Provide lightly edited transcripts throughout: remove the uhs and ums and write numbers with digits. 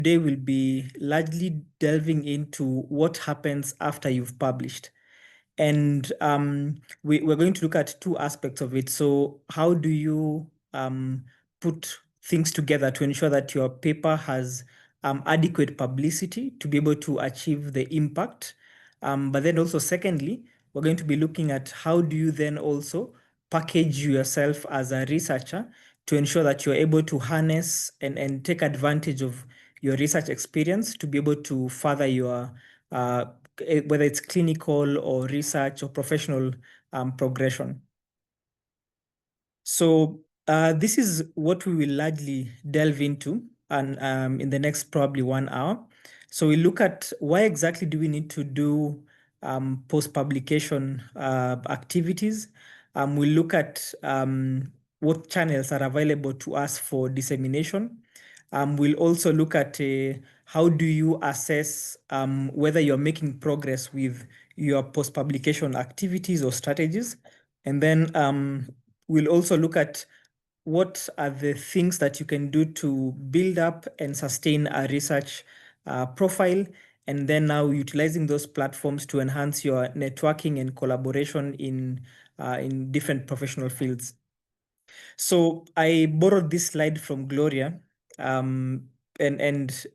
Today we'll be largely delving into what happens after you've published. And we're going to look at two aspects of it. So how do you put things together to ensure that your paper has adequate publicity to be able to achieve the impact? But then also, secondly, we're going to be looking at how do you then also package yourself as a researcher to ensure that you're able to harness and take advantage of your research experience to be able to further your whether it's clinical or research or professional progression. So this is what we will largely delve into and in the next probably 1 hour. So we look at why exactly do we need to do post-publication activities. We look at what channels are available to us for dissemination. We'll also look at how do you assess whether you're making progress with your post-publication activities or strategies. And then we'll also look at what are the things that you can do to build up and sustain a research profile, and then now utilizing those platforms to enhance your networking and collaboration in different professional fields. So I borrowed this slide from Gloria, and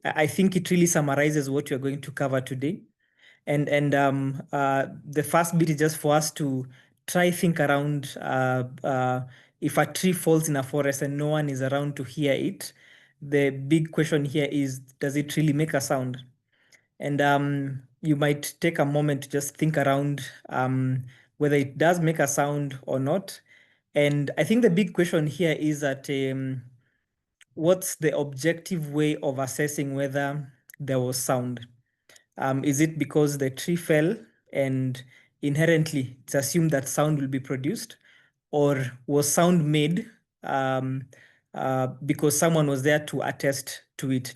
I think it really summarizes what we're going to cover today. And the first bit is just for us to try think around if a tree falls in a forest and no one is around to hear it. The big question here is, does it really make a sound? And you might take a moment to just think around whether it does make a sound or not. And I think the big question here is that what's the objective way of assessing whether there was sound? Is it because the tree fell and inherently it's assumed that sound will be produced, or was sound made because someone was there to attest to it?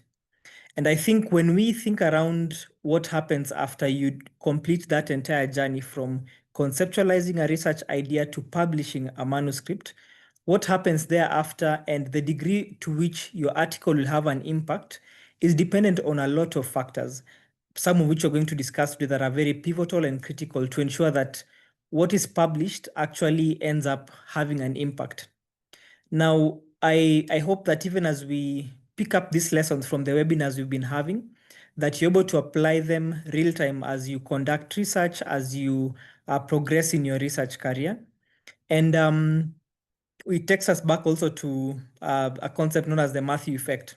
And I think when we think around what happens after you complete that entire journey from conceptualizing a research idea to publishing a manuscript, what happens thereafter and the degree to which your article will have an impact is dependent on a lot of factors, some of which we're going to discuss today that are very pivotal and critical to ensure that what is published actually ends up having an impact. Now, I hope that even as we pick up these lessons from the webinars we've been having, that you're able to apply them real time as you conduct research, as you progress in your research career. And it takes us back also to a concept known as the Matthew effect.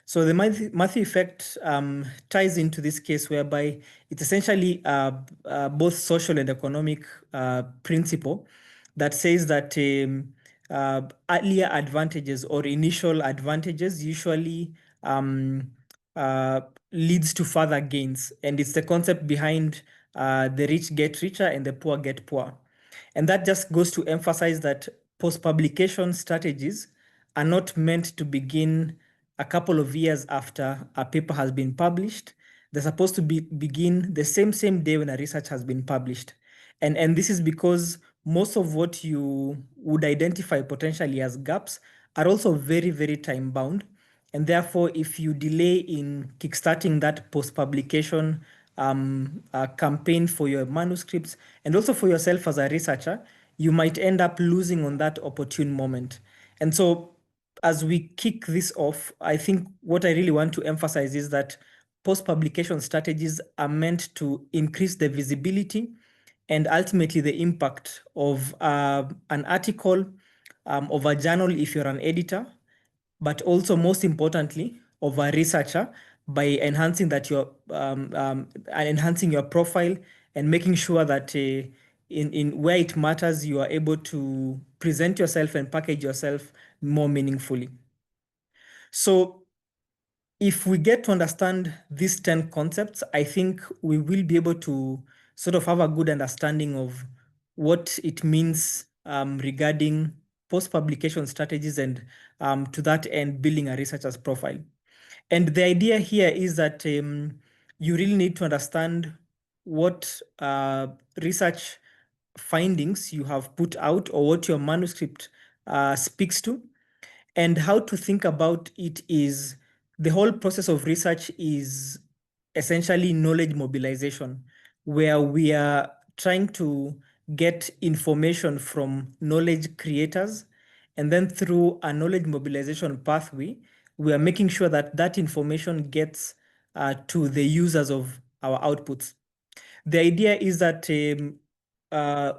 So the Matthew effect ties into this case whereby it's essentially both social and economic principle that says that earlier advantages or initial advantages usually leads to further gains. And it's the concept behind the rich get richer and the poor get poor. And that just goes to emphasize that post-publication strategies are not meant to begin a couple of years after a paper has been published. They're supposed to begin the same day when a research has been published. And this is because most of what you would identify potentially as gaps are also very, very time bound. And therefore, if you delay in kickstarting that post-publication campaign for your manuscripts and also for yourself as a researcher, you might end up losing on that opportune moment. And so as we kick this off, I think what I really want to emphasize is that post-publication strategies are meant to increase the visibility and ultimately the impact of an article, of a journal if you're an editor, but also most importantly of a researcher by enhancing that enhancing your profile and making sure that in where it matters you are able to present yourself and package yourself more meaningfully. So if we get to understand these 10 concepts, I think we will be able to sort of have a good understanding of what it means regarding post-publication strategies and to that end, building a researcher's profile. And the idea here is that you really need to understand what research findings you have put out or what your manuscript speaks to, and how to think about it is the whole process of research is essentially knowledge mobilization, where we are trying to get information from knowledge creators, and then through a knowledge mobilization pathway, we are making sure that that information gets to the users of our outputs. The idea is that uh,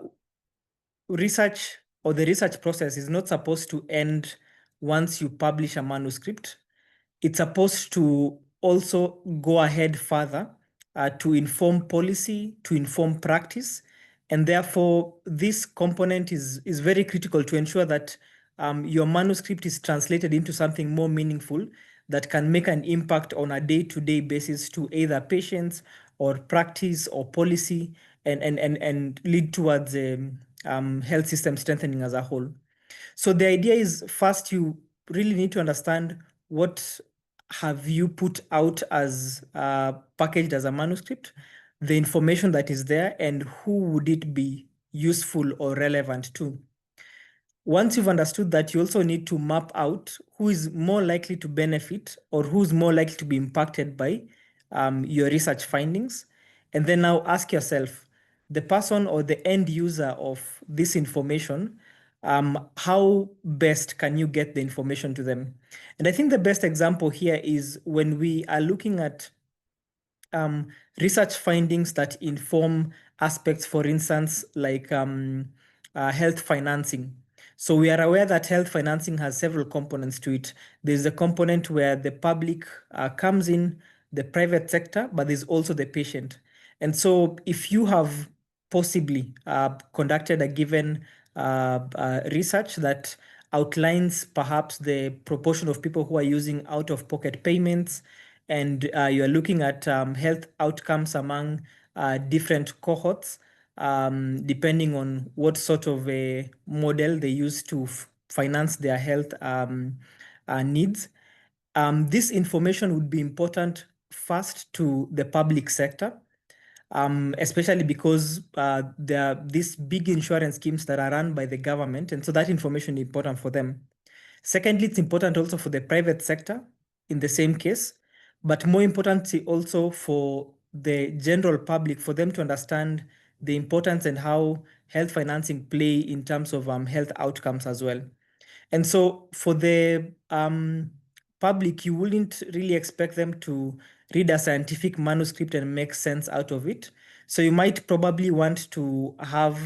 research or the research process is not supposed to end once you publish a manuscript. It's supposed to also go ahead further to inform policy, to inform practice. And therefore, this component is very critical to ensure that your manuscript is translated into something more meaningful that can make an impact on a day-to-day basis to either patients or practice or policy, and lead towards health system strengthening as a whole. So the idea is, first, you really need to understand what have you put out as packaged as a manuscript, the information that is there, and who would it be useful or relevant to. Once you've understood that, you also need to map out who is more likely to benefit or who's more likely to be impacted by your research findings. And then now ask yourself, the person or the end user of this information, how best can you get the information to them? And I think the best example here is when we are looking at research findings that inform aspects, for instance, like health financing. So we are aware that health financing has several components to it. There's a component where the public comes in, the private sector, but there's also the patient. And so if you have possibly conducted a given research that outlines perhaps the proportion of people who are using out-of-pocket payments, and you're looking at health outcomes among different cohorts, depending on what sort of a model they use to finance their health needs. This information would be important first to the public sector, especially because there are these big insurance schemes that are run by the government, and so that information is important for them. Secondly, it's important also for the private sector in the same case, but more importantly also for the general public, for them to understand the importance and how health financing play in terms of health outcomes as well. And so for the public, you wouldn't really expect them to read a scientific manuscript and make sense out of it. So you might probably want to have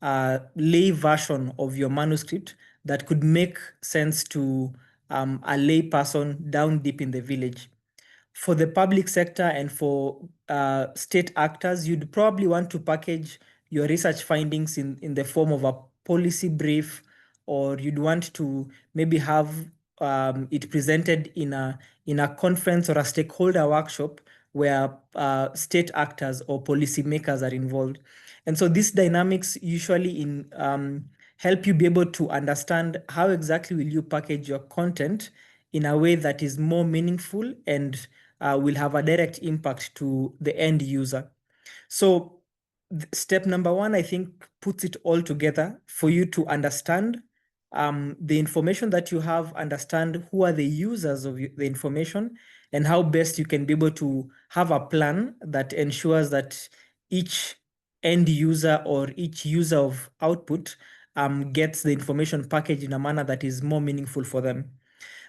a lay version of your manuscript that could make sense to a lay person down deep in the village. For the public sector and for state actors, you'd probably want to package your research findings in the form of a policy brief, or you'd want to maybe have it presented in a conference or a stakeholder workshop where state actors or policymakers are involved. And so these dynamics usually help you be able to understand how exactly will you package your content in a way that is more meaningful and will have a direct impact to the end user. So step number one, I think, puts it all together for you to understand the information that you have, understand who are the users of the information, and how best you can be able to have a plan that ensures that each end user or each user of output gets the information packaged in a manner that is more meaningful for them.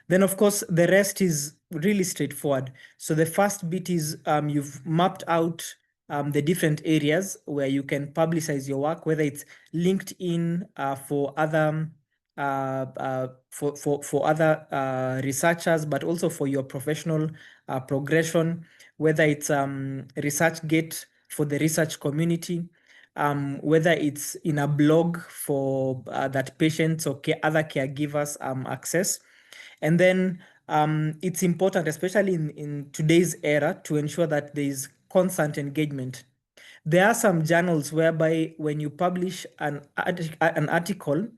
Then, of course, the rest is really straightforward. So the first bit is you've mapped out the different areas where you can publicize your work, whether it's LinkedIn for other for other researchers, but also for your professional progression, whether it's ResearchGate for the research community, whether it's in a blog for that patients or other caregivers access. And then it's important, especially in today's era, to ensure that there is constant engagement. There are some journals whereby when you publish an article,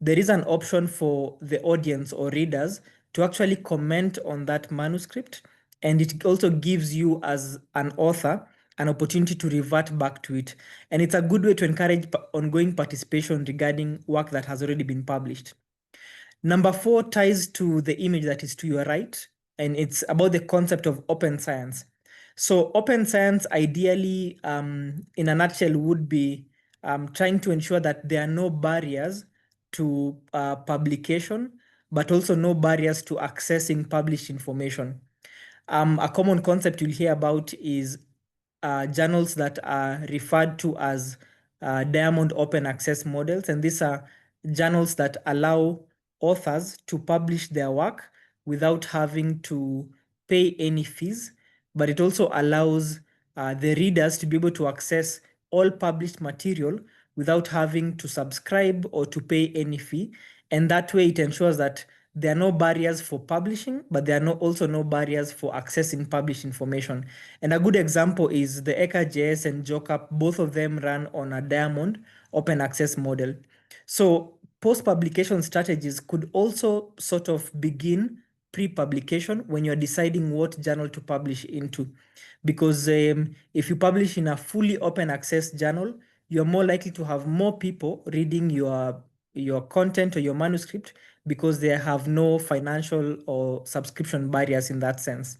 there is an option for the audience or readers to actually comment on that manuscript. And it also gives you, as an author, an opportunity to revert back to it. And it's a good way to encourage ongoing participation regarding work that has already been published. Number 4 ties to the image that is to your right. and it's about the concept of open science. So open science, ideally, in a nutshell, would be trying to ensure that there are no barriers to publication, but also no barriers to accessing published information. A common concept you'll hear about is journals that are referred to as Diamond Open Access models. And these are journals that allow authors to publish their work without having to pay any fees, but it also allows the readers to be able to access all published material without having to subscribe or to pay any fee. And that way it ensures that there are no barriers for publishing, but there are also no barriers for accessing published information. And a good example is the ECAJS and JOKAP. Both of them run on a Diamond open access model. So post-publication strategies could also sort of begin pre-publication when you're deciding what journal to publish into. Because if you publish in a fully open access journal, you're more likely to have more people reading your content or your manuscript because they have no financial or subscription barriers in that sense.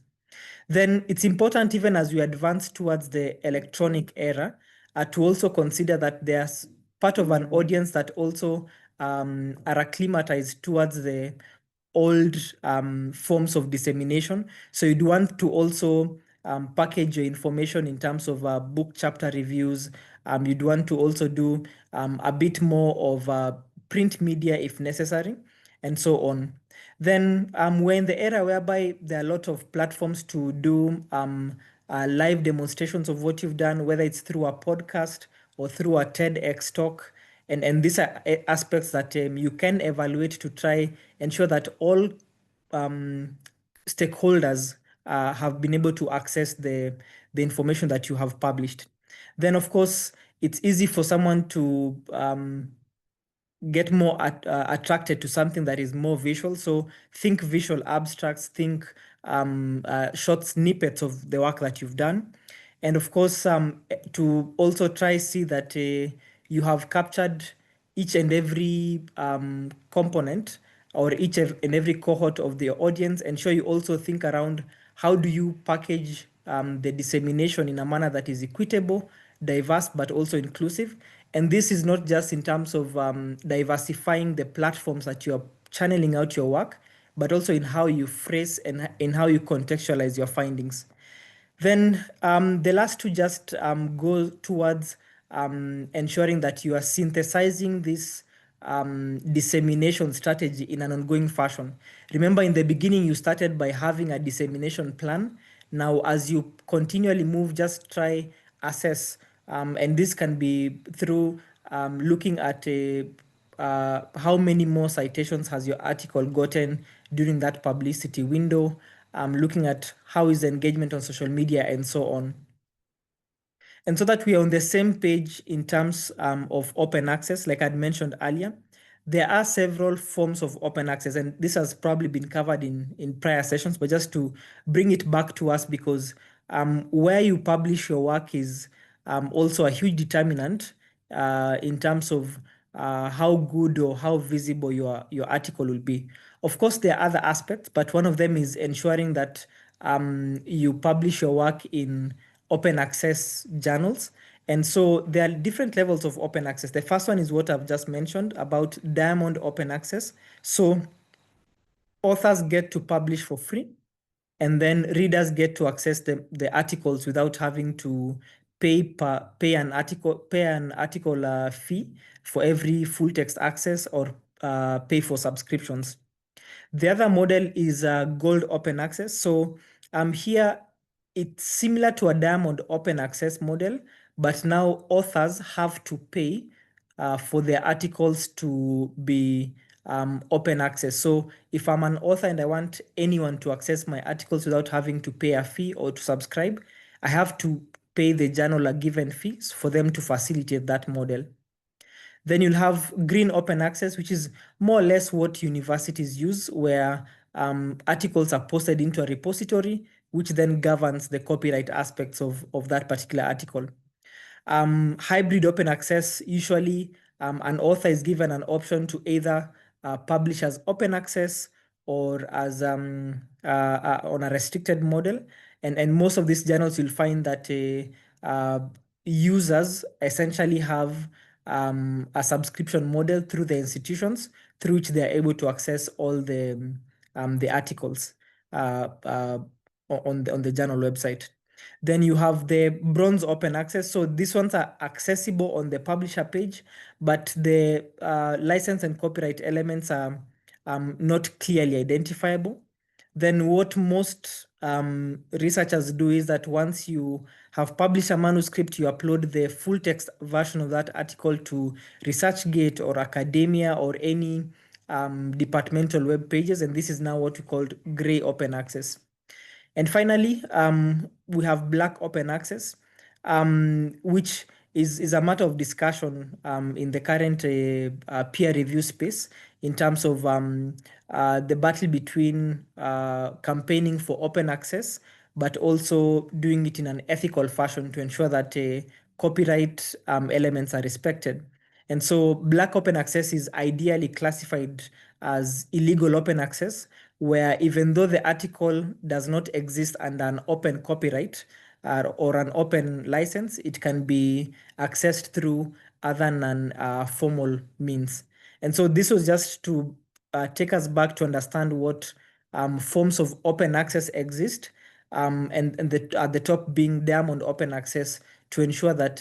Then it's important, even as we advance towards the electronic era, to also consider that there's part of an audience that also are acclimatized towards the old forms of dissemination. So you'd want to also package your information in terms of book chapter reviews. You'd want to also do a bit more of print media if necessary, and so on. Then we're in the era whereby there are a lot of platforms to do live demonstrations of what you've done, whether it's through a podcast or through a TEDx talk. And these are aspects that you can evaluate to try ensure that all stakeholders have been able to access the information that you have published. Then, of course, it's easy for someone to get more attracted to something that is more visual. So think visual abstracts, think short snippets of the work that you've done. And of course, to also try see that you have captured each and every component or each and every cohort of the audience. Ensure you also think around how do you package the dissemination in a manner that is equitable, diverse, but also inclusive. And this is not just in terms of diversifying the platforms that you're channeling out your work, but also in how you phrase and in how you contextualize your findings. Then the last two just go towards ensuring that you are synthesizing this dissemination strategy in an ongoing fashion. Remember, in the beginning, you started by having a dissemination plan. Now, as you continually move, just try assess, and this can be through looking at how many more citations has your article gotten during that publicity window, looking at how is the engagement on social media and so on. And so that we are on the same page in terms of open access, like I'd mentioned earlier, there are several forms of open access, and this has probably been covered in prior sessions, but just to bring it back to us, because where you publish your work is also a huge determinant in terms of how good or how visible your article will be. Of course, there are other aspects, but one of them is ensuring that you publish your work in open access journals. And so there are different levels of open access. The first one is what I've just mentioned about Diamond Open Access. So authors get to publish for free, and then readers get to access the articles without having to pay an article fee for every full text access or pay for subscriptions. The other model is gold open access. So here it's similar to a Diamond open access model, but now authors have to pay for their articles to be open access. So if I'm an author and I want anyone to access my articles without having to pay a fee or to subscribe, I have to pay the journal a given fee for them to facilitate that model. Then you'll have green open access, which is more or less what universities use, where articles are posted into a repository, which then governs the copyright aspects of that particular article. Hybrid open access, usually an author is given an option to either publish as open access or as on a restricted model. And most of these journals, you'll find that users essentially have a subscription model through the institutions through which they are able to access all the articles on the journal website. Then you have the bronze open access. So these ones are accessible on the publisher page, but the license and copyright elements are not clearly identifiable. Then what most researchers do is that once you have published a manuscript, you upload the full text version of that article to ResearchGate or academia or any departmental web pages. And this is now what we call gray open access. And finally, we have black open access, which is a matter of discussion in the current peer review space in terms of the battle between campaigning for open access, but also doing it in an ethical fashion to ensure that copyright elements are respected. And so black open access is ideally classified as illegal open access, where even though the article does not exist under an open copyright or an open license, it can be accessed through other non-formal means. And so this was just to take us back to understand what forms of open access exist, and at the top being Diamond Open Access, to ensure that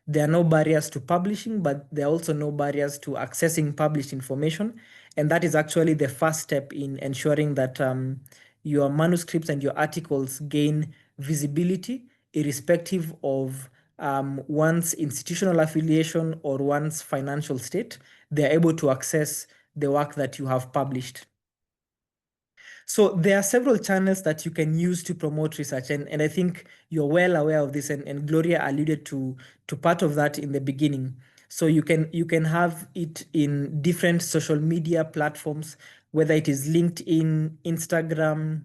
there are no barriers to publishing, but there are also no barriers to accessing published information. And that is actually the first step in ensuring that your manuscripts and your articles gain visibility, irrespective of one's institutional affiliation or one's financial state. They're able to access the work that you have published. So there are several channels that you can use to promote research, and I think you're well aware of this, and Gloria alluded to part of that in the beginning. So you can have it in different social media platforms, whether it is LinkedIn, Instagram,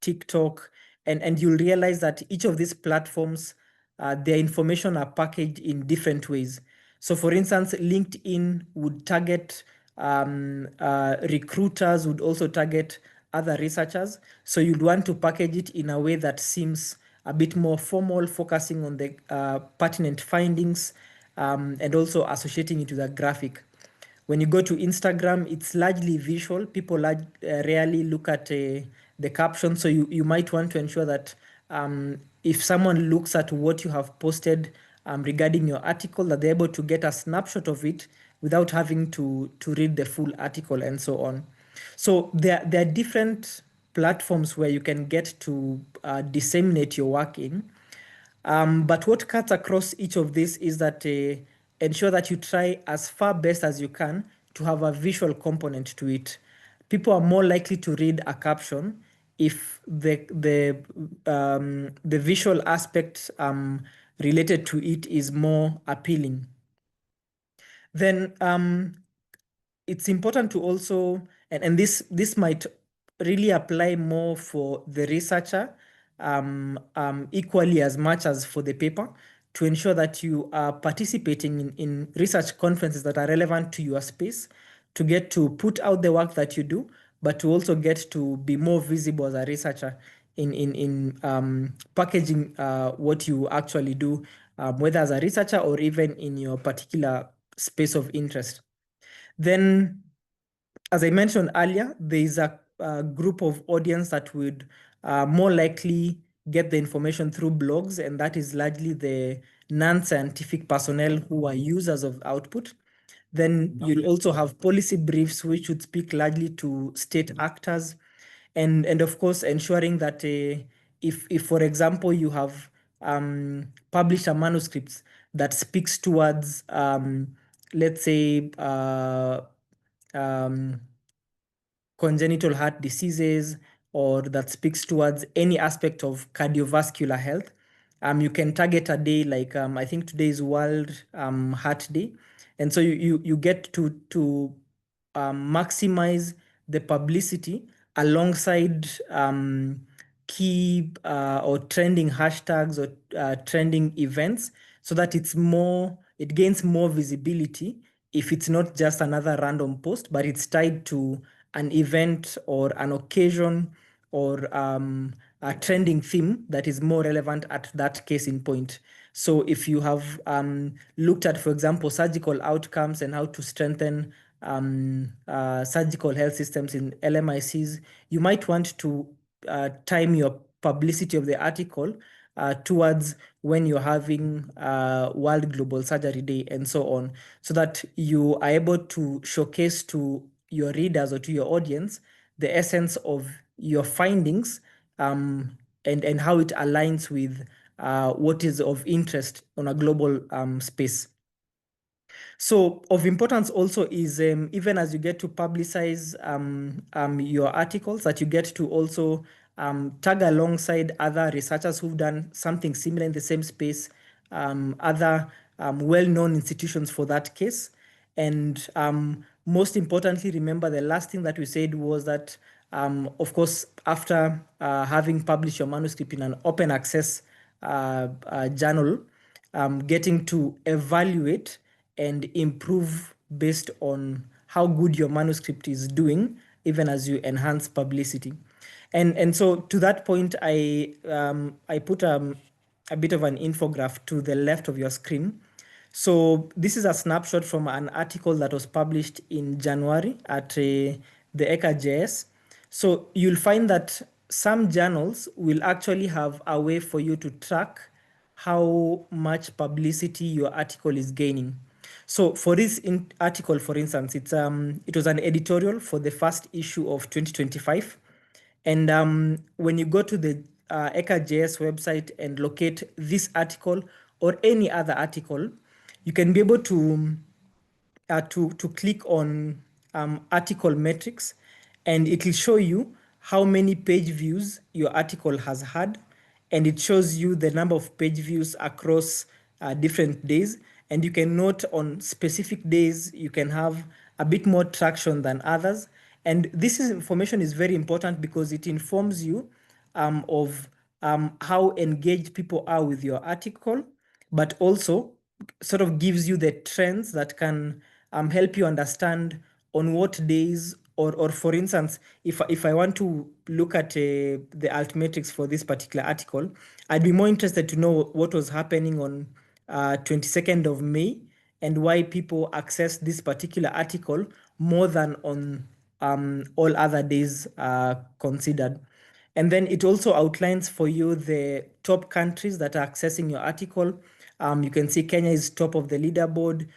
TikTok, and you'll realize that each of these platforms, their information are packaged in different ways. So for instance, LinkedIn would target recruiters, would also target other researchers. So you'd want to package it in a way that seems a bit more formal, focusing on the pertinent findings, and also associating it with a graphic. When you go to Instagram, it's largely visual. People rarely look at the caption. So you might want to ensure that if someone looks at what you have posted regarding your article, that they're able to get a snapshot of it without having to read the full article and so on. So there are different platforms where you can get to disseminate your work in. But what cuts across each of these is that ensure that you try as far best as you can to have a visual component to it. People are more likely to read a caption if the visual aspect related to it is more appealing. Then it's important to also, and this might really apply more for the researcher equally as much as for the paper, to ensure that you are participating in research conferences that are relevant to your space, to get to put out the work that you do, but to also get to be more visible as a researcher in packaging what you actually do, whether as a researcher or even in your particular space of interest. Then, as I mentioned earlier, there is a group of audience that would more likely get the information through blogs, and that is largely the non-scientific personnel who are users of output. Then you'll also have policy briefs, which would speak largely to state actors, and of course ensuring that if for example you have published a manuscript that speaks towards let's say um, congenital heart diseases, or that speaks towards any aspect of cardiovascular health, you can target a day like I think today is World Heart Day, and so you get to maximize the publicity alongside key or trending hashtags or trending events, so that it gains more visibility if it's not just another random post, but it's tied to an event or an occasion or a trending theme that is more relevant at that case in point. So if you have looked at, for example, surgical outcomes and how to strengthen surgical health systems in LMICs, you might want to time your publicity of the article towards when you're having World Global Surgery Day and so on, so that you are able to showcase to your readers or to your audience the essence of your findings and how it aligns with what is of interest on a global space. So of importance also is even as you get to publicize your articles, that you get to also tag alongside other researchers who've done something similar in the same space, other well-known institutions for that case. And most importantly, remember the last thing that we said was that, of course, after having published your manuscript in an open access journal, getting to evaluate and improve based on how good your manuscript is doing, even as you enhance publicity. And so to that point, I put a bit of an infograph to the left of your screen. So this is a snapshot from an article that was published in January at the ECAJS. So you'll find that some journals will actually have a way for you to track how much publicity your article is gaining. So for this article, for instance, it was an editorial for the first issue of 2025. And when you go to the ECAJS website and locate this article or any other article, you can be able to click on article metrics, and it will show you how many page views your article has had, and it shows you the number of page views across different days. And you can note on specific days you can have a bit more traction than others. And this information is very important because it informs you of how engaged people are with your article, but also sort of gives you the trends that can help you understand on what days, or for instance, if I want to look at the altmetrics for this particular article, I'd be more interested to know what was happening on 22nd of May and why people access this particular article more than on all other days considered. And then it also outlines for you the top countries that are accessing your article. You can see Kenya is top of the leaderboard.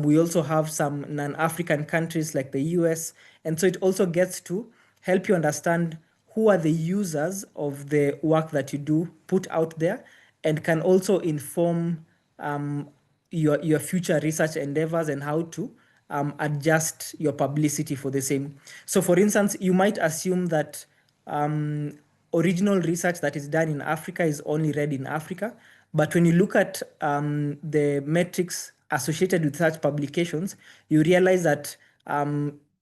We also have some non-African countries like the US. And so it also gets to help you understand who are the users of the work that you do put out there, and can also inform your future research endeavors and how to adjust your publicity for the same. So for instance, you might assume that original research that is done in Africa is only read in Africa. But when you look at the metrics associated with such publications, you realize that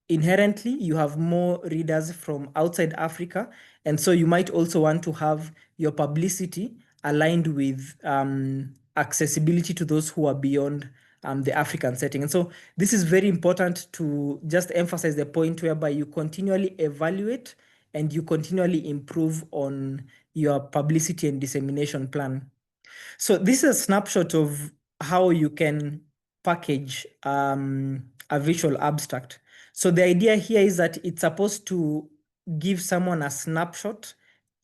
inherently you have more readers from outside Africa. And so you might also want to have your publicity aligned with accessibility to those who are beyond the African setting. And so this is very important to just emphasize the point whereby you continually evaluate and you continually improve on your publicity and dissemination plan. So this is a snapshot of how you can package a visual abstract. So the idea here is that it's supposed to give someone a snapshot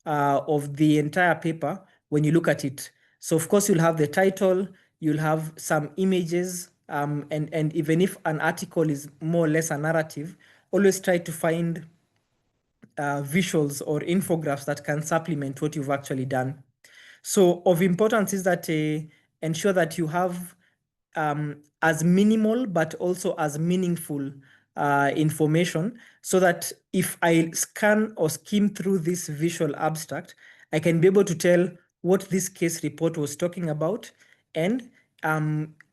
of the entire paper when you look at it. So of course you'll have the title, you'll have some images, and even if an article is more or less a narrative, always try to find visuals or infographics that can supplement what you've actually done. So of importance is that ensure that you have as minimal but also as meaningful information, so that if I scan or skim through this visual abstract, I can be able to tell what this case report was talking about, and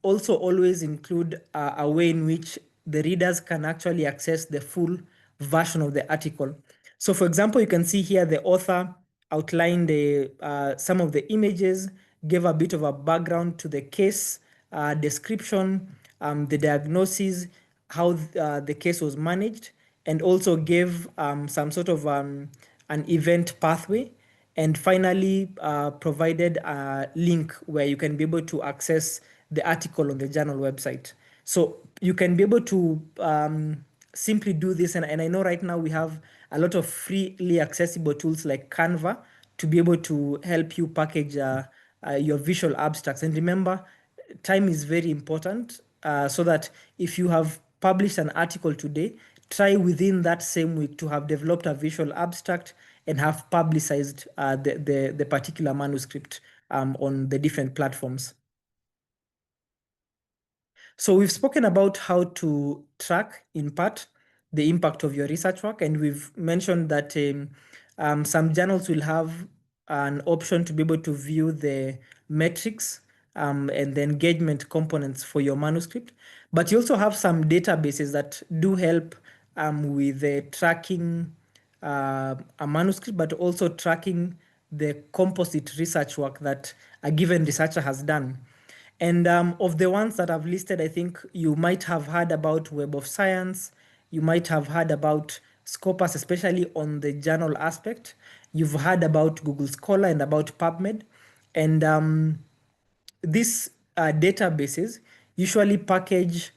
also always include a way in which the readers can actually access the full version of the article. So for example, you can see here the author outlined some of the images, gave a bit of a background to the case, description, the diagnosis, how the case was managed, and also gave some sort of an event pathway, and finally provided a link where you can be able to access the article on the journal website. So you can be able to simply do this. And I know right now we have a lot of freely accessible tools like Canva to be able to help you package your visual abstracts. And remember, time is very important, so that if you have published an article today, try within that same week to have developed a visual abstract and have publicized the particular manuscript on the different platforms. So we've spoken about how to track, in part, the impact of your research work, and we've mentioned that some journals will have an option to be able to view the metrics and the engagement components for your manuscript. But you also have some databases that do help with the tracking a manuscript, but also tracking the composite research work that a given researcher has done. And of the ones that I've listed, I think you might have heard about Web of Science. You might have heard about Scopus, especially on the journal aspect. You've heard about Google Scholar and about PubMed. And these databases usually package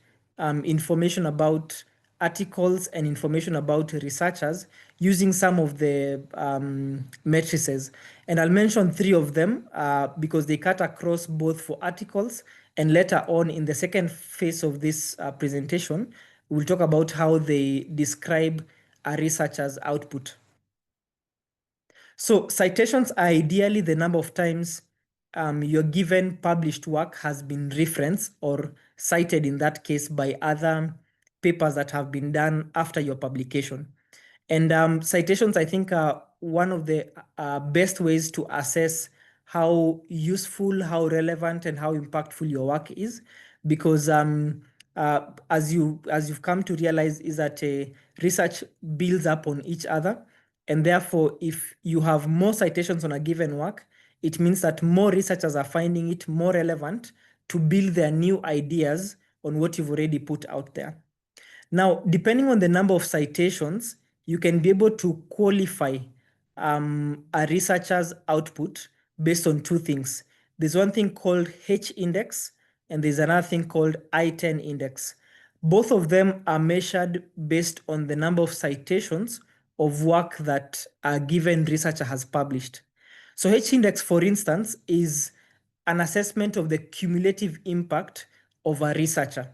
information about articles and information about researchers using some of the matrices. And I'll mention three of them because they cut across both for articles, and later on in the second phase of this presentation, we'll talk about how they describe a researcher's output. So citations are ideally the number of times your given published work has been referenced or cited, in that case, by other papers that have been done after your publication. And citations, I think, are one of the best ways to assess how useful, how relevant, and how impactful your work is, because as you've come to realize, is that research builds up on each other. And therefore, if you have more citations on a given work, it means that more researchers are finding it more relevant to build their new ideas on what you've already put out there. Now, depending on the number of citations, you can be able to qualify a researcher's output based on two things. There's one thing called H index, and there's another thing called I-10 index. Both of them are measured based on the number of citations of work that a given researcher has published. So H index, for instance, is an assessment of the cumulative impact of a researcher.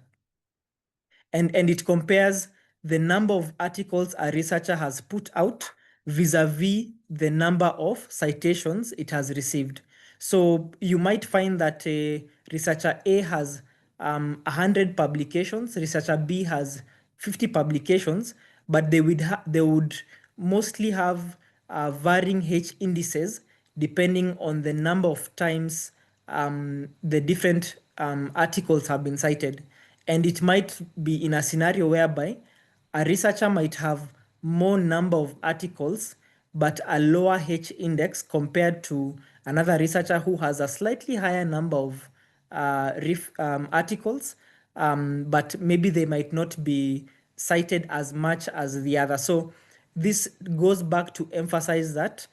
And it compares the number of articles a researcher has put out vis-a-vis the number of citations it has received. So you might find that researcher A has 100 publications, researcher B has 50 publications, but they would mostly have varying H indices depending on the number of times the different articles have been cited. And it might be in a scenario whereby a researcher might have more number of articles, but a lower H index compared to another researcher who has a slightly higher number of articles, but maybe they might not be cited as much as the other. So this goes back to emphasize that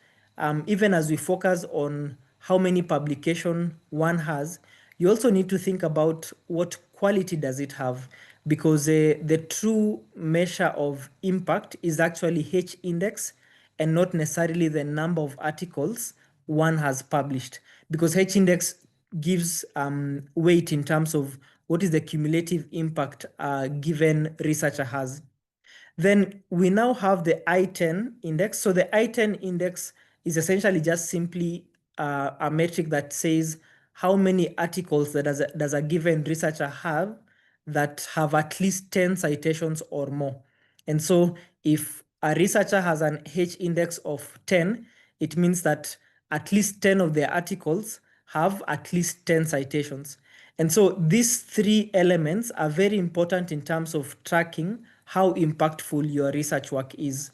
even as we focus on how many publication one has, you also need to think about what quality does it have, because the true measure of impact is actually H index and not necessarily the number of articles one has published, because H index gives weight in terms of what is the cumulative impact a given researcher has. Then we now have the I-10 index. So the I-10 index is essentially just simply a metric that says how many articles that does a given researcher have that have at least 10 citations or more. And so if a researcher has an H index of 10, it means that at least 10 of their articles have at least 10 citations. And so these three elements are very important in terms of tracking how impactful your research work is.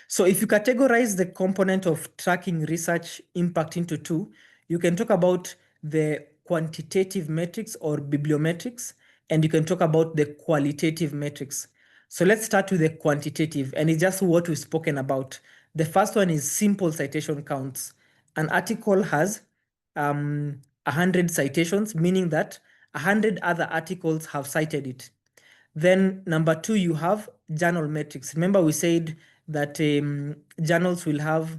So if you categorize the component of tracking research impact into two, you can talk about the quantitative metrics or bibliometrics, and you can talk about the qualitative metrics. So let's start with the quantitative, and it's just what we've spoken about. The first one is simple citation counts. An article has 100 citations, meaning that 100 other articles have cited it. Then number two, you have journal metrics. Remember we said that journals will have,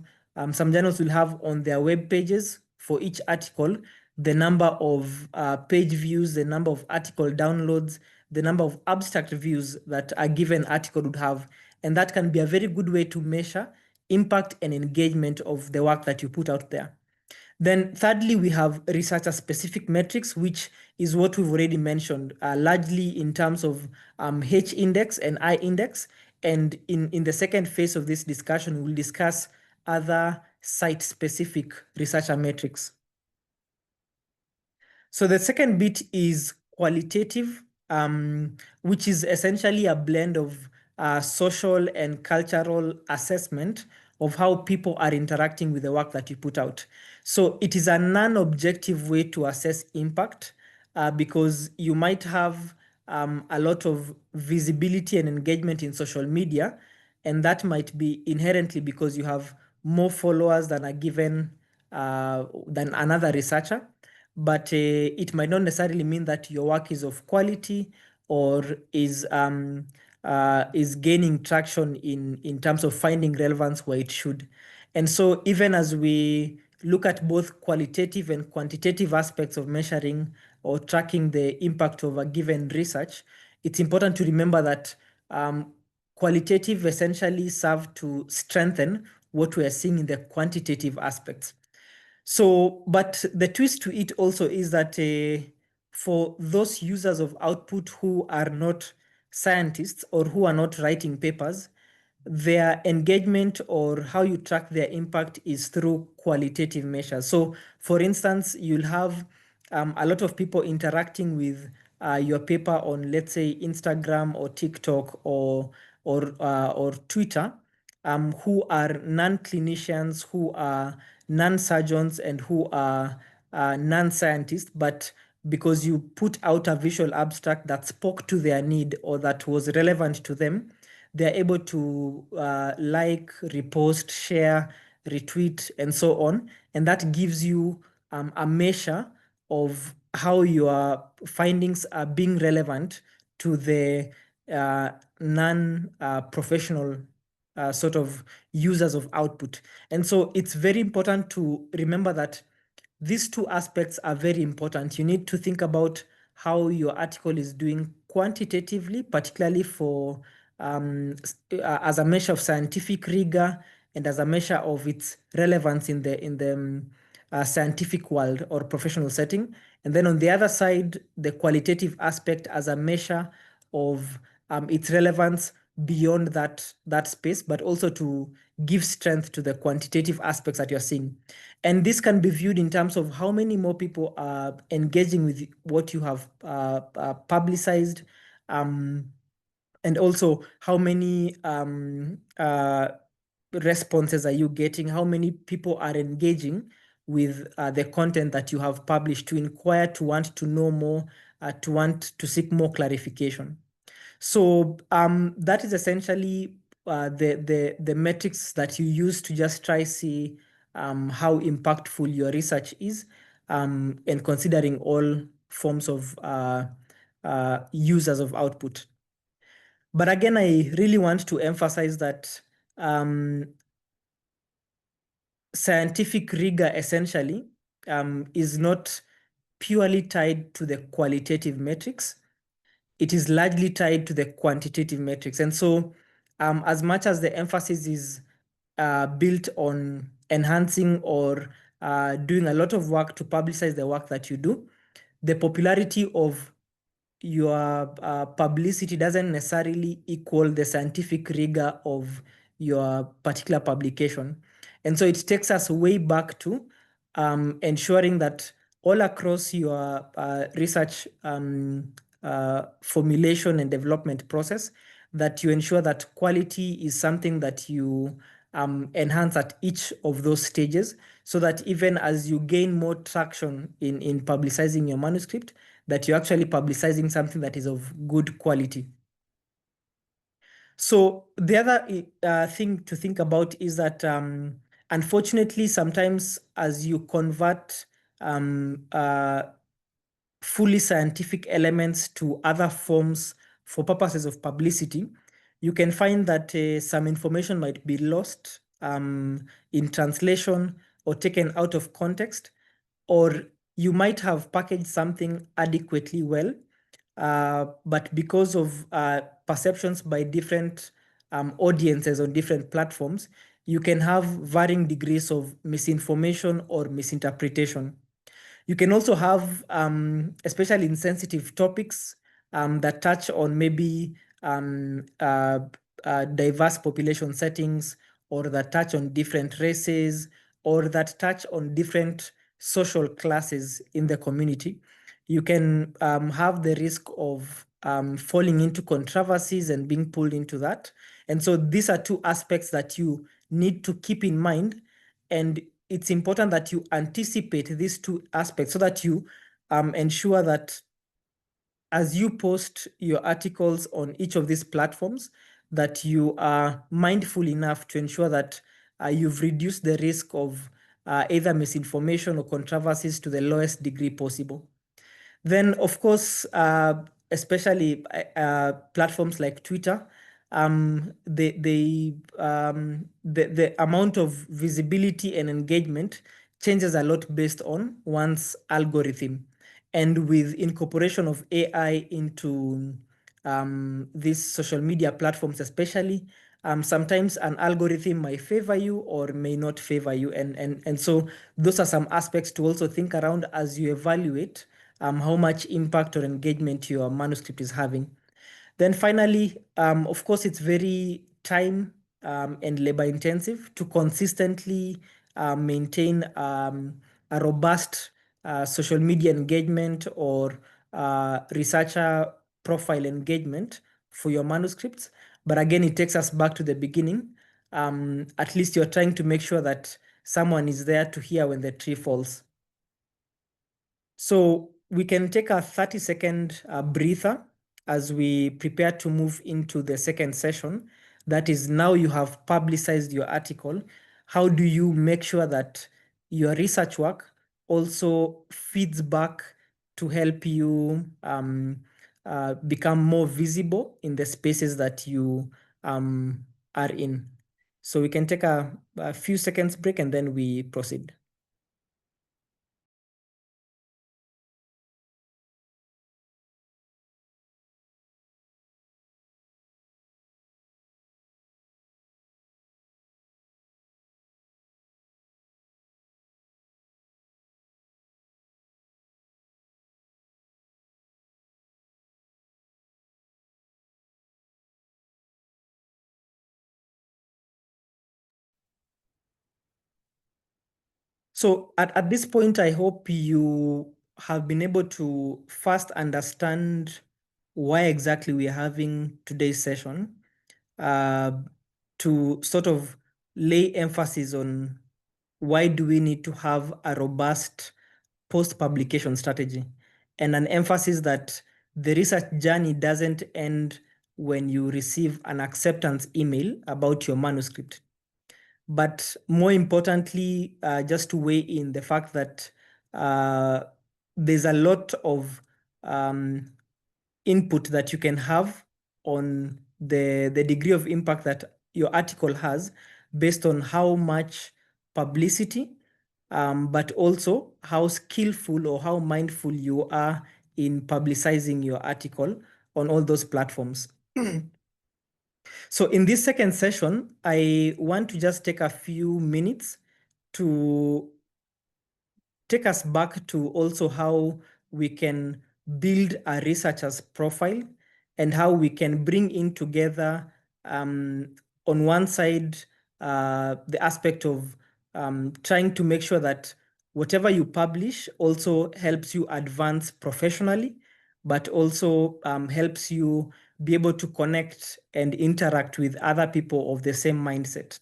some journals will have on their web pages for each article, the number of page views, the number of article downloads, the number of abstract views that a given article would have. And that can be a very good way to measure impact and engagement of the work that you put out there. Then thirdly, we have researcher-specific metrics, which is what we've already mentioned, largely in terms of H index and I index. And in the second phase of this discussion, we'll discuss other site-specific researcher metrics. So the second bit is qualitative, which is essentially a blend of social and cultural assessment of how people are interacting with the work that you put out. So it is a non-objective way to assess impact because you might have a lot of visibility and engagement in social media, and that might be inherently because you have more followers than a given than another researcher, but it might not necessarily mean that your work is of quality or is gaining traction in terms of finding relevance where it should. And so even as we look at both qualitative and quantitative aspects of measuring or tracking the impact of a given research, it's important to remember that qualitative essentially serve to strengthen what we are seeing in the quantitative aspects. So, but the twist to it also is that for those users of output who are not scientists or who are not writing papers, their engagement or how you track their impact is through qualitative measures. So, for instance, you'll have a lot of people interacting with your paper on, let's say, Instagram or TikTok or Twitter, who are non-clinicians, who are non-surgeons, and who are non-scientists, but because you put out a visual abstract that spoke to their need or that was relevant to them, they're able to like, repost, share, retweet, and so on. And that gives you a measure of how your findings are being relevant to the non-professional sort of users of output. And so it's very important to remember that these two aspects are very important. You need to think about how your article is doing quantitatively, particularly for as a measure of scientific rigor and as a measure of its relevance in the scientific world or professional setting. And then on the other side, the qualitative aspect as a measure of its relevance beyond that space, but also to give strength to the quantitative aspects that you're seeing. And this can be viewed in terms of how many more people are engaging with what you have publicized, and also how many responses are you getting, how many people are engaging with the content that you have published, to inquire, to want to know more, to want to seek more clarification. So that is essentially the metrics that you use to just try see how impactful your research is, and considering all forms of users of output. But again, I really want to emphasize that scientific rigor essentially is not purely tied to the qualitative metrics. It is largely tied to the quantitative metrics. And so as much as the emphasis is built on enhancing or doing a lot of work to publicize the work that you do, the popularity of your publicity doesn't necessarily equal the scientific rigor of your particular publication. And so it takes us way back to ensuring that all across your research formulation and development process, that you ensure that quality is something that you enhance at each of those stages, so that even as you gain more traction in publicizing your manuscript, that you're actually publicizing something that is of good quality. So the other thing to think about is that unfortunately, sometimes as you convert fully scientific elements to other forms for purposes of publicity, you can find that some information might be lost in translation or taken out of context, or you might have packaged something adequately well, but because of perceptions by different audiences on different platforms, you can have varying degrees of misinformation or misinterpretation. You can also have, especially in sensitive topics that touch on maybe diverse population settings, or that touch on different races, or that touch on different social classes in the community. You can have the risk of falling into controversies and being pulled into that. And so these are two aspects that you need to keep in mind. And it's important that you anticipate these two aspects so that you ensure that as you post your articles on each of these platforms, that you are mindful enough to ensure that you've reduced the risk of either misinformation or controversies to the lowest degree possible. Then, of course, especially platforms like Twitter, the amount of visibility and engagement changes a lot based on one's algorithm. And with incorporation of AI into these social media platforms, especially, sometimes an algorithm might favor you or may not favor you. And so those are some aspects to also think around as you evaluate how much impact or engagement your manuscript is having. Then finally, of course, it's very time and labor intensive to consistently maintain a robust social media engagement or researcher profile engagement for your manuscripts. But again, it takes us back to the beginning. At least you're trying to make sure that someone is there to hear when the tree falls. So we can take a 30-second breather as we prepare to move into the second session. That is, now you have publicized your article. How do you make sure that your research work also feeds back to help you become more visible in the spaces that you are in? So we can take a few seconds break and then we proceed. So at this point, I hope you have been able to first understand why exactly we are having today's session, uh, to sort of lay emphasis on why do we need to have a robust post-publication strategy, and an emphasis that the research journey doesn't end when you receive an acceptance email about your manuscript. But more importantly, just to weigh in the fact that there's a lot of input that you can have on the degree of impact that your article has based on how much publicity, but also how skillful or how mindful you are in publicizing your article on all those platforms. So in this second session, I want to just take a few minutes to take us back to also how we can build a researcher's profile and how we can bring in together, on one side, the aspect of trying to make sure that whatever you publish also helps you advance professionally, but also helps you be able to connect and interact with other people of the same mindset.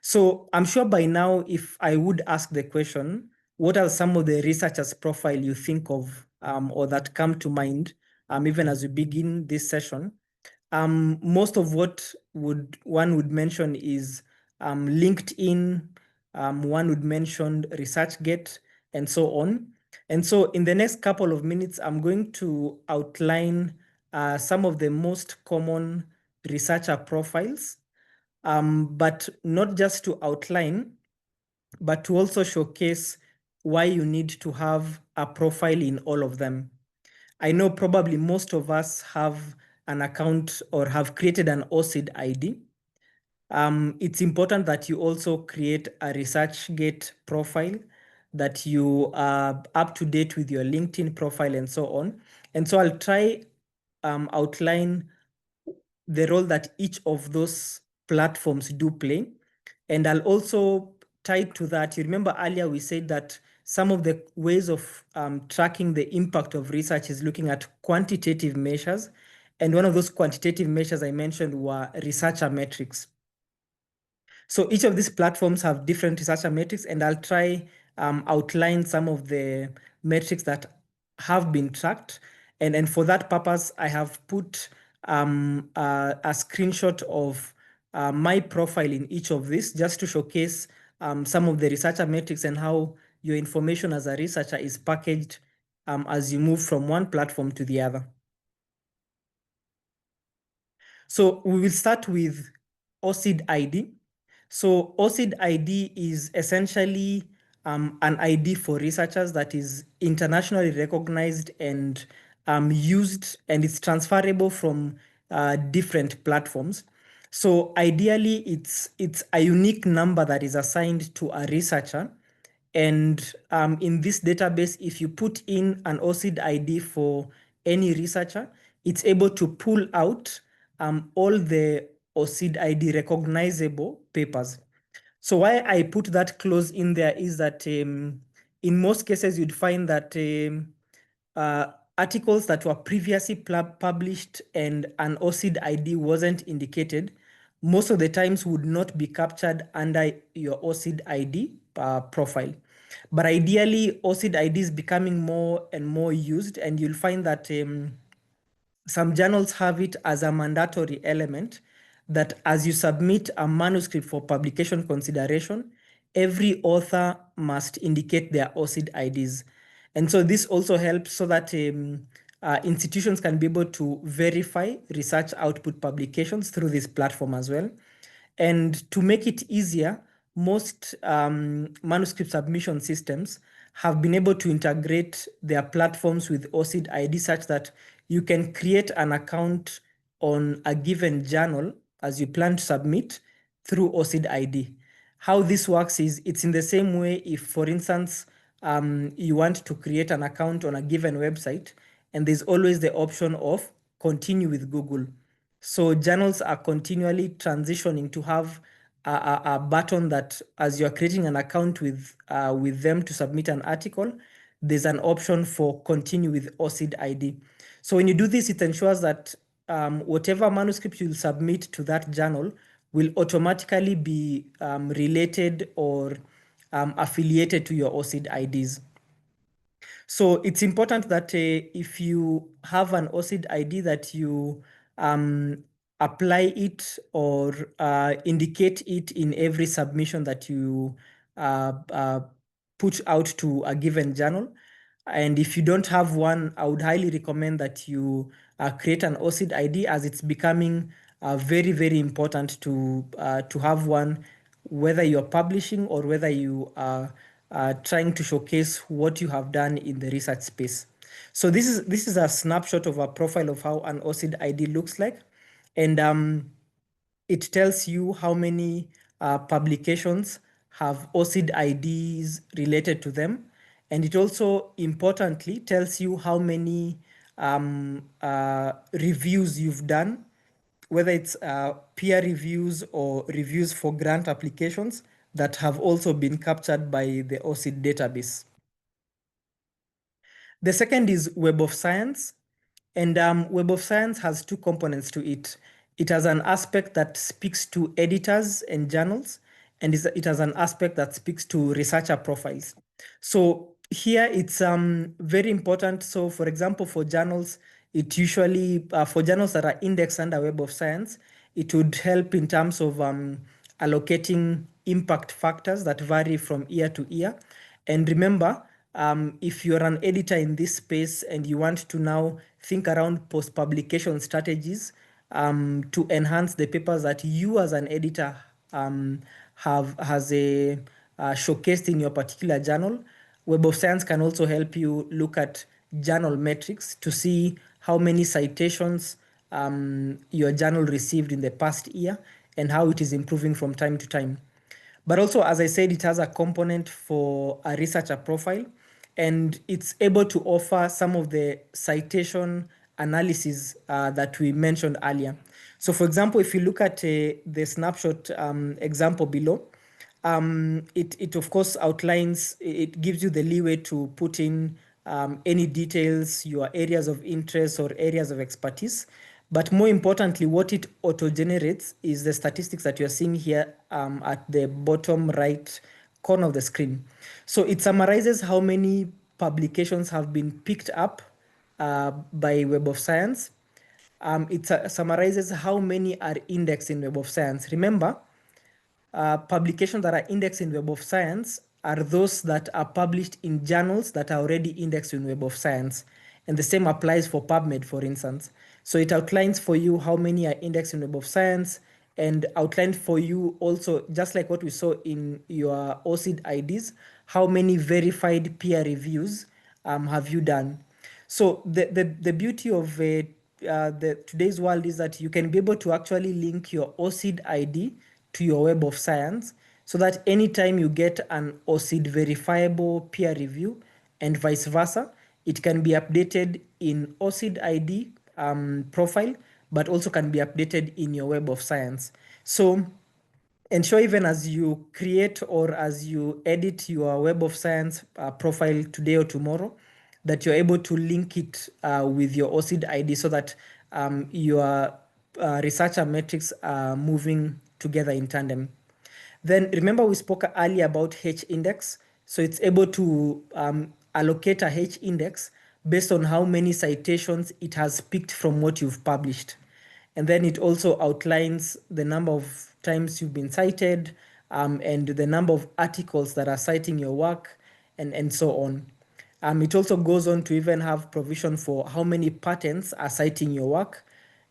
So I'm sure by now, if I would ask the question, what are some of the researchers' profile you think of or that come to mind, even as we begin this session? Most of what one would mention is LinkedIn, one would mention ResearchGate, and so on. And so in the next couple of minutes, I'm going to outline some of the most common researcher profiles, but not just to outline, but to also showcase why you need to have a profile in all of them. I know probably most of us have an account or have created an OCID ID. It's important that you also create a ResearchGate profile, that you are up to date with your LinkedIn profile and so on. And so I'll try outline the role that each of those platforms do play. And I'll also tie to that. You remember earlier we said that some of the ways of tracking the impact of research is looking at quantitative measures. And one of those quantitative measures I mentioned were researcher metrics. So each of these platforms have different researcher metrics, and I'll try outline some of the metrics that have been tracked. And for that purpose, I have put a screenshot of my profile in each of these, just to showcase some of the researcher metrics and how your information as a researcher is packaged as you move from one platform to the other. So we will start with OCID ID. So OCID ID is essentially an ID for researchers that is internationally recognized and used, and it's transferable from different platforms. So ideally, it's a unique number that is assigned to a researcher. And in this database, if you put in an OCID ID for any researcher, it's able to pull out all the OCID ID recognizable papers. So why I put that clause in there is that in most cases, you'd find that articles that were previously published and an OCID ID wasn't indicated, most of the times would not be captured under your OCID ID profile. But ideally, OCID ID is becoming more and more used, and you'll find that some journals have it as a mandatory element that as you submit a manuscript for publication consideration, every author must indicate their OCID IDs. And so this also helps so that institutions can be able to verify research output publications through this platform as well. And to make it easier, most manuscript submission systems have been able to integrate their platforms with OCID ID such that you can create an account on a given journal as you plan to submit through OCID ID. How this works is it's in the same way if, for instance, you want to create an account on a given website, and there's always the option of continue with Google. So journals are continually transitioning to have a button that as you're creating an account with them to submit an article, there's an option for continue with OCID ID. So when you do this, it ensures that whatever manuscript you'll submit to that journal will automatically be related or affiliated to your OCID IDs. So it's important that if you have an OCID ID that you apply it or indicate it in every submission that you put out to a given journal. And if you don't have one, I would highly recommend that you create an OCID ID, as it's becoming very, very important to have one, whether you're publishing or whether you are trying to showcase what you have done in the research space. So this is a snapshot of a profile of how an OCID ID looks like. And it tells you how many publications have OCID IDs related to them. And it also importantly tells you how many reviews you've done, whether it's peer reviews or reviews for grant applications that have also been captured by the OCID database. The second is Web of Science. And Web of Science has two components to it. It has an aspect that speaks to editors and journals, and it has an aspect that speaks to researcher profiles. So here it's very important. So for example, for journals, It usually, for journals that are indexed under Web of Science, it would help in terms of allocating impact factors that vary from year to year. And remember, if you're an editor in this space and you want to now think around post-publication strategies to enhance the papers that you as an editor has showcased in your particular journal, Web of Science can also help you look at journal metrics to see how many citations your journal received in the past year and how it is improving from time to time. But also, as I said, it has a component for a researcher profile, and it's able to offer some of the citation analysis that we mentioned earlier. So for example, if you look at the snapshot example below, it of course outlines, it gives you the leeway to put in any details, your areas of interest or areas of expertise. But more importantly, what it auto-generates is the statistics that you're seeing here at the bottom right corner of the screen. So it summarizes how many publications have been picked up by Web of Science. It summarizes how many are indexed in Web of Science. Remember, publications that are indexed in Web of Science are those that are published in journals that are already indexed in Web of Science. And the same applies for PubMed, for instance. So it outlines for you how many are indexed in Web of Science and outlined for you also, just like what we saw in your OCID IDs, how many verified peer reviews have you done. So the beauty of today's world is that you can be able to actually link your OCID ID to your Web of Science so that anytime you get an OCID verifiable peer review and vice versa, it can be updated in OCID ID profile, but also can be updated in your Web of Science. So ensure even as you create or as you edit your Web of Science profile today or tomorrow, that you're able to link it with your OCID ID so that your researcher metrics are moving together in tandem. Then remember we spoke earlier about H index. So it's able to allocate a H index based on how many citations it has picked from what you've published. And then it also outlines the number of times you've been cited and the number of articles that are citing your work and so on. It also goes on to even have provision for how many patents are citing your work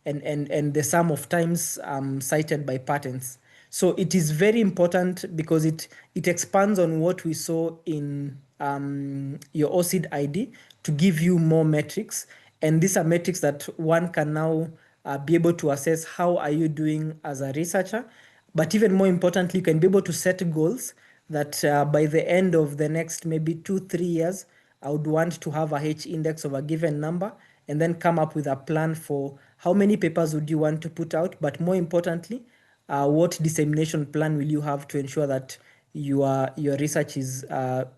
and the sum of times cited by patents. So it is very important because it expands on what we saw in your OCID ID to give you more metrics. And these are metrics that one can now be able to assess how are you doing as a researcher. But even more importantly, you can be able to set goals that by the end of the next maybe 2-3 years, I would want to have a H index of a given number and then come up with a plan for how many papers would you want to put out, but more importantly, what dissemination plan will you have to ensure that your research is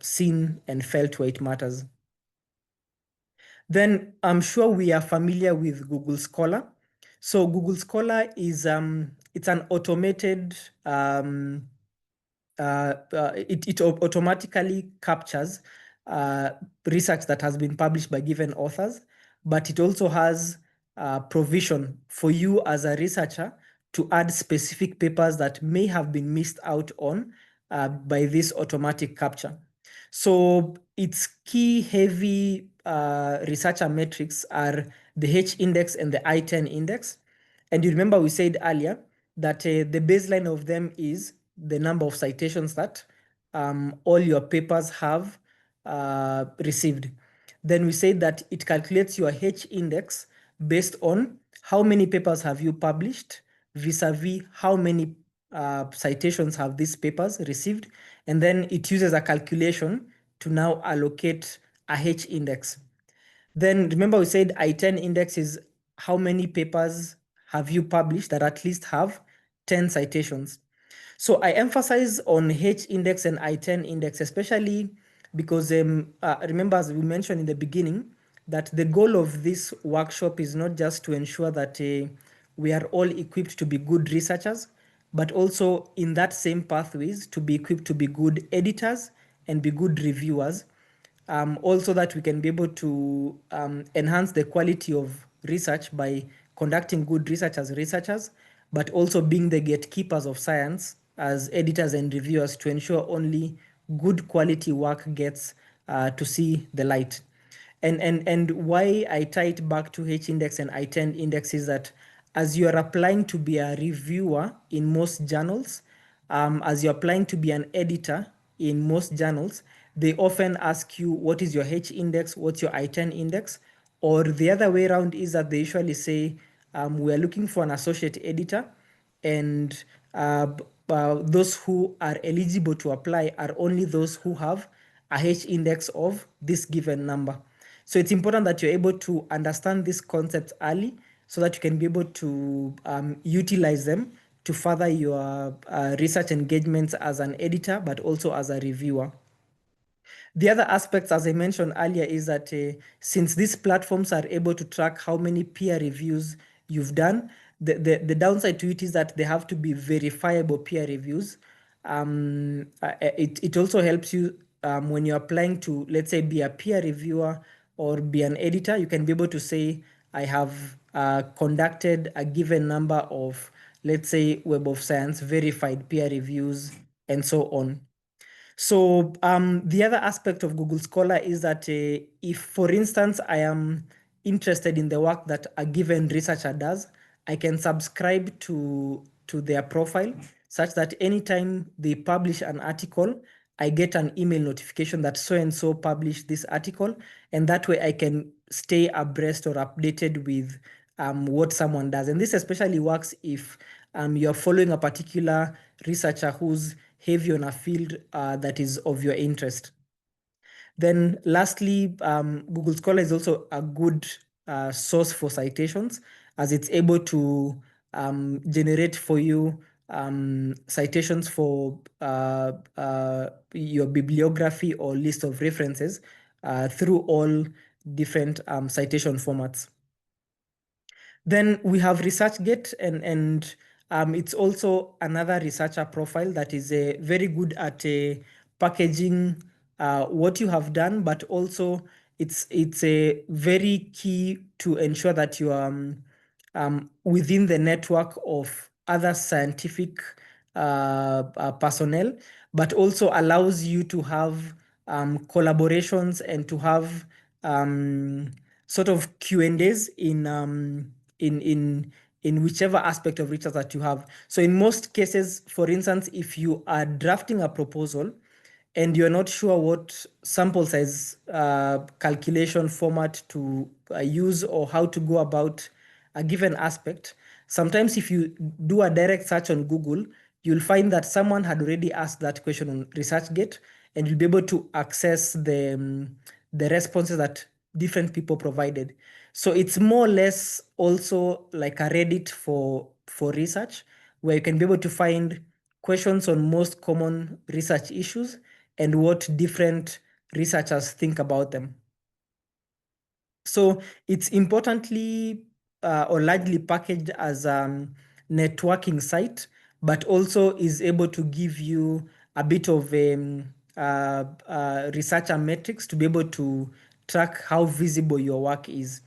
seen and felt where it matters. Then I'm sure we are familiar with Google Scholar. So Google Scholar is it's an automated it automatically captures research that has been published by given authors, but it also has provision for you as a researcher to add specific papers that may have been missed out on by this automatic capture. So its key heavy researcher metrics are the H index and the I-10 index. And you remember we said earlier that the baseline of them is the number of citations that all your papers have received. Then we say that it calculates your H index based on how many papers have you published vis-a-vis how many citations have these papers received. And then it uses a calculation to now allocate a H index. Then remember we said I-10 index is how many papers have you published that at least have 10 citations. So I emphasize on H index and I-10 index, especially because remember, as we mentioned in the beginning, that the goal of this workshop is not just to ensure that we are all equipped to be good researchers, but also in that same pathways to be equipped to be good editors and be good reviewers. Also that we can be able to enhance the quality of research by conducting good research as researchers, but also being the gatekeepers of science as editors and reviewers to ensure only good quality work gets to see the light. And why I tie it back to H-index and I-10 index is that as you are applying to be a reviewer in most journals, as you're applying to be an editor in most journals, they often ask you what is your H-index, what's your I-10 index, or the other way around is that they usually say we are looking for an associate editor, and those who are eligible to apply are only those who have a H-index of this given number. So it's important that you're able to understand these concepts early so that you can be able to utilize them to further your research engagements as an editor, but also as a reviewer. The other aspects, as I mentioned earlier, is that since these platforms are able to track how many peer reviews you've done, the downside to it is that they have to be verifiable peer reviews. It also helps you when you're applying to, let's say, be a peer reviewer or be an editor, you can be able to say, I have conducted a given number of, let's say, Web of Science verified peer reviews and so on. So the other aspect of Google Scholar is that if, for instance, I am interested in the work that a given researcher does, I can subscribe to their profile such that anytime they publish an article, I get an email notification that so-and-so published this article, and that way I can stay abreast or updated with what someone does. And this especially works if you're following a particular researcher who's heavy on a field that is of your interest. Then lastly, Google Scholar is also a good source for citations, as it's able to generate for you citations for your bibliography or list of references through all different citation formats. Then we have ResearchGate, and it's also another researcher profile that is very good at packaging what you have done, but also it's a very key to ensure that you are within the network of other scientific personnel, but also allows you to have collaborations and to have sort of Q&As in whichever aspect of research that you have. So in most cases, for instance, if you are drafting a proposal and you're not sure what sample size calculation format to use or how to go about a given aspect, sometimes if you do a direct search on Google, you'll find that someone had already asked that question on ResearchGate, and you'll be able to access the responses that different people provided. So it's more or less also like a Reddit for research, where you can be able to find questions on most common research issues and what different researchers think about them. So it's importantly or largely packaged as a networking site, but also is able to give you a bit of researcher metrics to be able to track how visible your work is.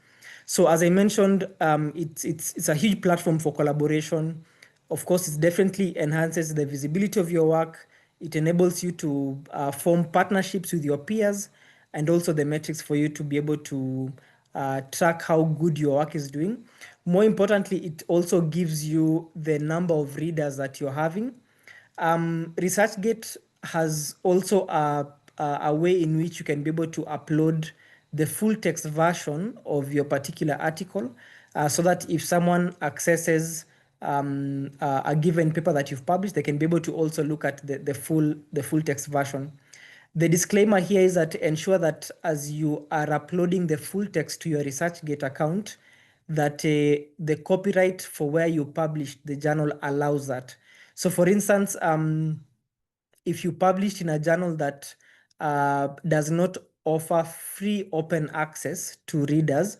So as I mentioned, it's a huge platform for collaboration. Of course, it definitely enhances the visibility of your work. It enables you to form partnerships with your peers, and also the metrics for you to be able to track how good your work is doing. More importantly, it also gives you the number of readers that you're having. ResearchGate has also a way in which you can be able to upload the full text version of your particular article, so that if someone accesses a given paper that you've published, they can be able to also look at the full text version. The disclaimer here is that ensure that as you are uploading the full text to your ResearchGate account, that the copyright for where you published the journal allows that. So for instance, if you published in a journal that does not offer free open access to readers,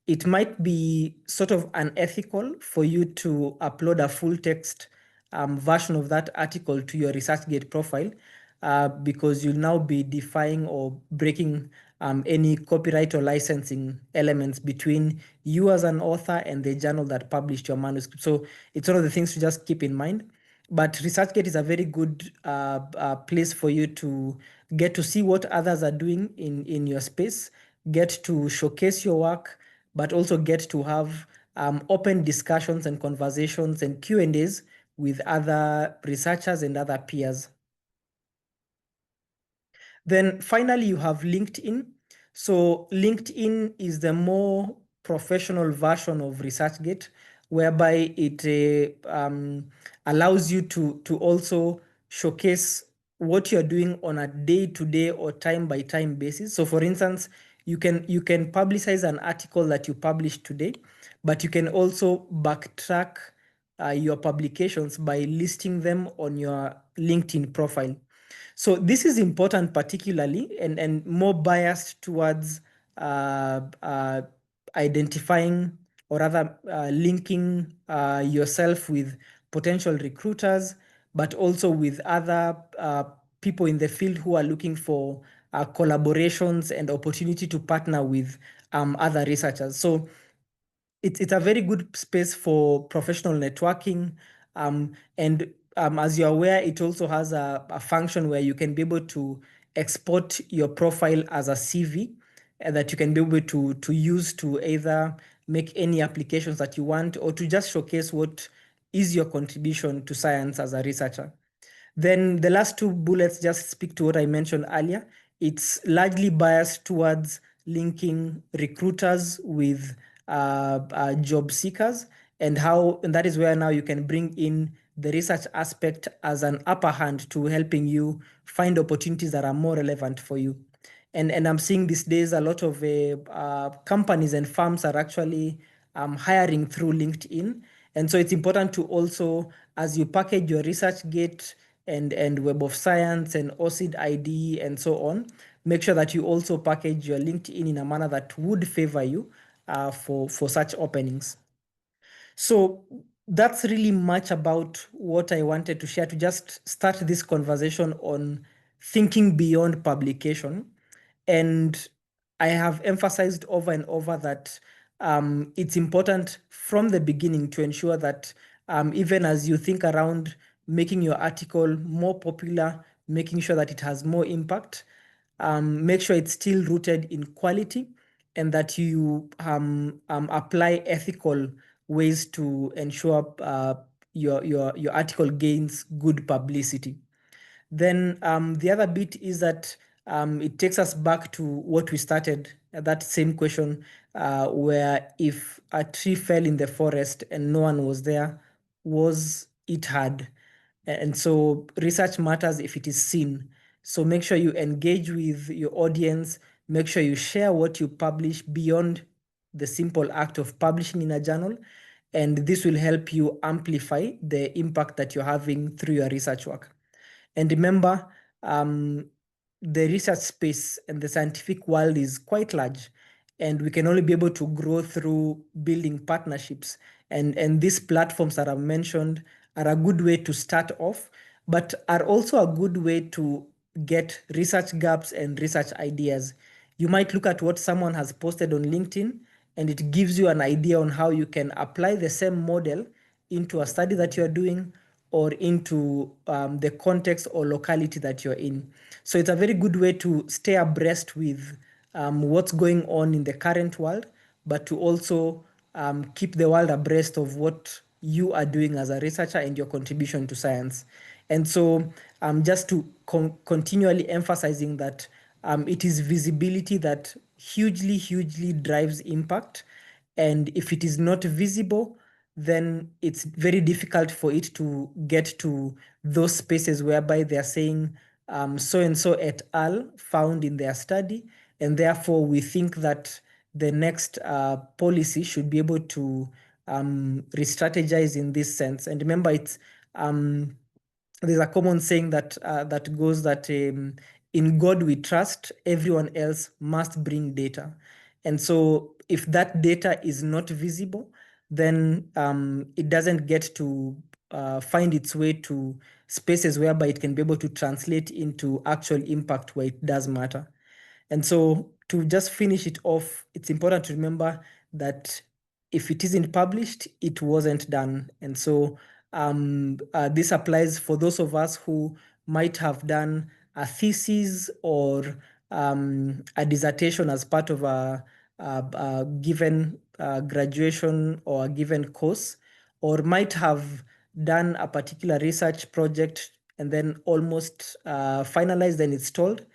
it might be sort of unethical for you to upload a full text version of that article to your ResearchGate profile, because you'll now be defying or breaking any copyright or licensing elements between you as an author and the journal that published your manuscript. So it's one of the things to just keep in mind. But ResearchGate is a very good place for you to get to see what others are doing in your space, get to showcase your work, but also get to have open discussions and conversations and Q&As with other researchers and other peers. Then finally, you have LinkedIn. So LinkedIn is the more professional version of ResearchGate, whereby it allows you to also showcase what you're doing on a day-to-day or time-by-time basis. So for instance, you can publicize an article that you published today, but you can also backtrack your publications by listing them on your LinkedIn profile. So this is important particularly and more biased towards identifying or rather linking yourself with potential recruiters, but also with other people in the field who are looking for collaborations and opportunity to partner with other researchers. So it's a very good space for professional networking. And as you're aware, it also has a function where you can be able to export your profile as a CV that you can be able to use to either make any applications that you want or to just showcase what is your contribution to science as a researcher. Then the last two bullets just speak to what I mentioned earlier. It's largely biased towards linking recruiters with job seekers and that is where now you can bring in the research aspect as an upper hand to helping you find opportunities that are more relevant for you. And I'm seeing these days a lot of companies and firms are actually hiring through LinkedIn. And so it's important to also, as you package your ResearchGate and Web of Science and OCID ID and so on, make sure that you also package your LinkedIn in a manner that would favor you for such openings. So that's really much about what I wanted to share to just start this conversation on thinking beyond publication. And I have emphasized over and over that it's important from the beginning to ensure that even as you think around making your article more popular, making sure that it has more impact, make sure it's still rooted in quality and that you apply ethical ways to ensure your article gains good publicity. Then the other bit is that it takes us back to what we started, that same question, where if a tree fell in the forest and no one was there, was it hard? And so research matters if it is seen. So make sure you engage with your audience, make sure you share what you publish beyond the simple act of publishing in a journal. And this will help you amplify the impact that you're having through your research work. And remember, the research space and the scientific world is quite large, and we can only be able to grow through building partnerships. And these platforms that I've mentioned are a good way to start off, but are also a good way to get research gaps and research ideas. You might look at what someone has posted on LinkedIn, and it gives you an idea on how you can apply the same model into a study that you're doing or into the context or locality that you're in. So it's a very good way to stay abreast with what's going on in the current world, but to also keep the world abreast of what you are doing as a researcher and your contribution to science. And so just to continually emphasizing that it is visibility that hugely drives impact. And if it is not visible, then it's very difficult for it to get to those spaces whereby they're saying so and so et al. Found in their study. And therefore, we think that the next policy should be able to re-strategize in this sense. And remember, it's there's a common saying that that goes that in God we trust, everyone else must bring data. And so if that data is not visible, then it doesn't get to find its way to spaces whereby it can be able to translate into actual impact where it does matter. And so to just finish it off, it's important to remember that if it isn't published, it wasn't done. And so this applies for those of us who might have done a thesis or a dissertation as part of a given graduation or a given course, or might have done a particular research project and then almost finalized and installed.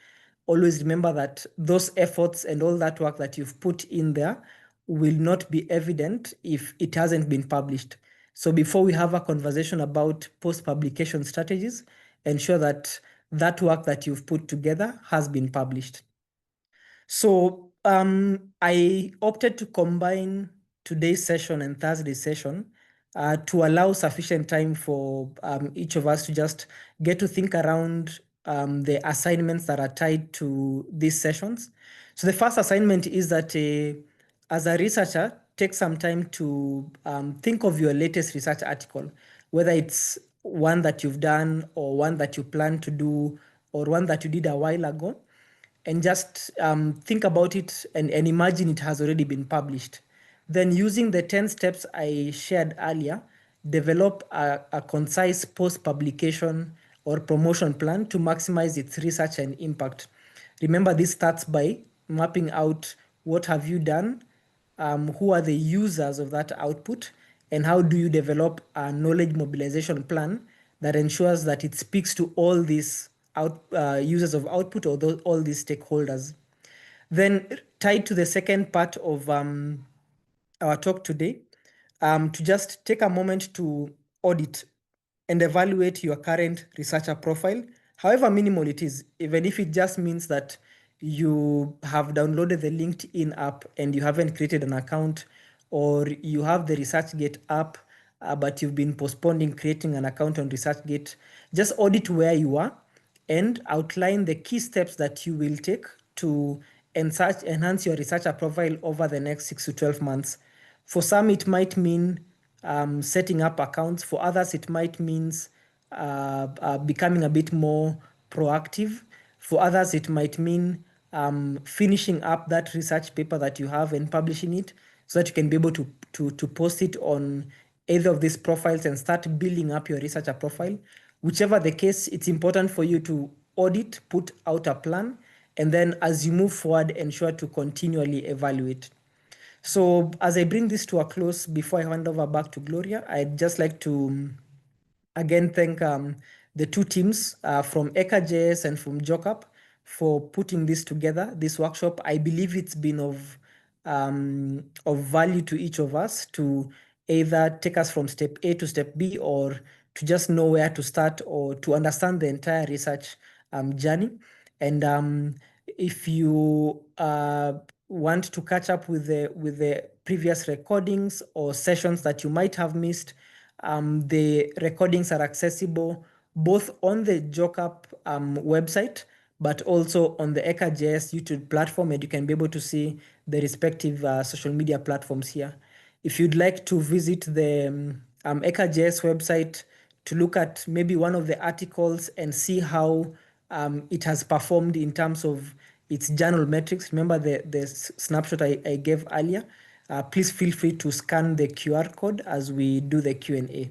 Always remember that those efforts and all that work that you've put in there will not be evident if it hasn't been published. So before we have a conversation about post-publication strategies, ensure that that work that you've put together has been published. So I opted to combine today's session and Thursday's session to allow sufficient time for each of us to just get to think around the assignments that are tied to these sessions. So the first assignment is that as a researcher, take some time to think of your latest research article, whether it's one that you've done or one that you plan to do or one that you did a while ago, and just think about it and imagine it has already been published. Then using the 10 steps I shared earlier, develop a concise post-publication or promotion plan to maximize its research and impact. Remember, this starts by mapping out what have you done, who are the users of that output, and how do you develop a knowledge mobilization plan that ensures that it speaks to all these users of output or all these stakeholders. Then tied to the second part of our talk today, to just take a moment to audit and evaluate your current researcher profile, however minimal it is, even if it just means that you have downloaded the LinkedIn app and you haven't created an account, or you have the ResearchGate app, but you've been postponing creating an account on ResearchGate. Just audit where you are and outline the key steps that you will take to enhance your researcher profile over the next 6 to 12 months. For some, it might mean setting up accounts. For others, it might mean becoming a bit more proactive. For others, it might mean finishing up that research paper that you have and publishing it so that you can be able to post it on either of these profiles and start building up your researcher profile. Whichever the case, it's important for you to audit, put out a plan, and then as you move forward, ensure to continually evaluate. So as I bring this to a close, before I hand over back to Gloria, I'd just like to again thank the two teams from ECAJS and from JOKAP for putting this together, this workshop. I believe it's been of value to each of us to either take us from step A to step B, or to just know where to start, or to understand the entire research journey. And if you want to catch up with the previous recordings or sessions that you might have missed, the recordings are accessible both on the JOKAP website, but also on the ECAJS YouTube platform, and you can be able to see the respective social media platforms here. If you'd like to visit the ECAJS website to look at maybe one of the articles and see how it has performed in terms of its journal metrics, remember the snapshot I gave earlier, please feel free to scan the QR code as we do the Q&A.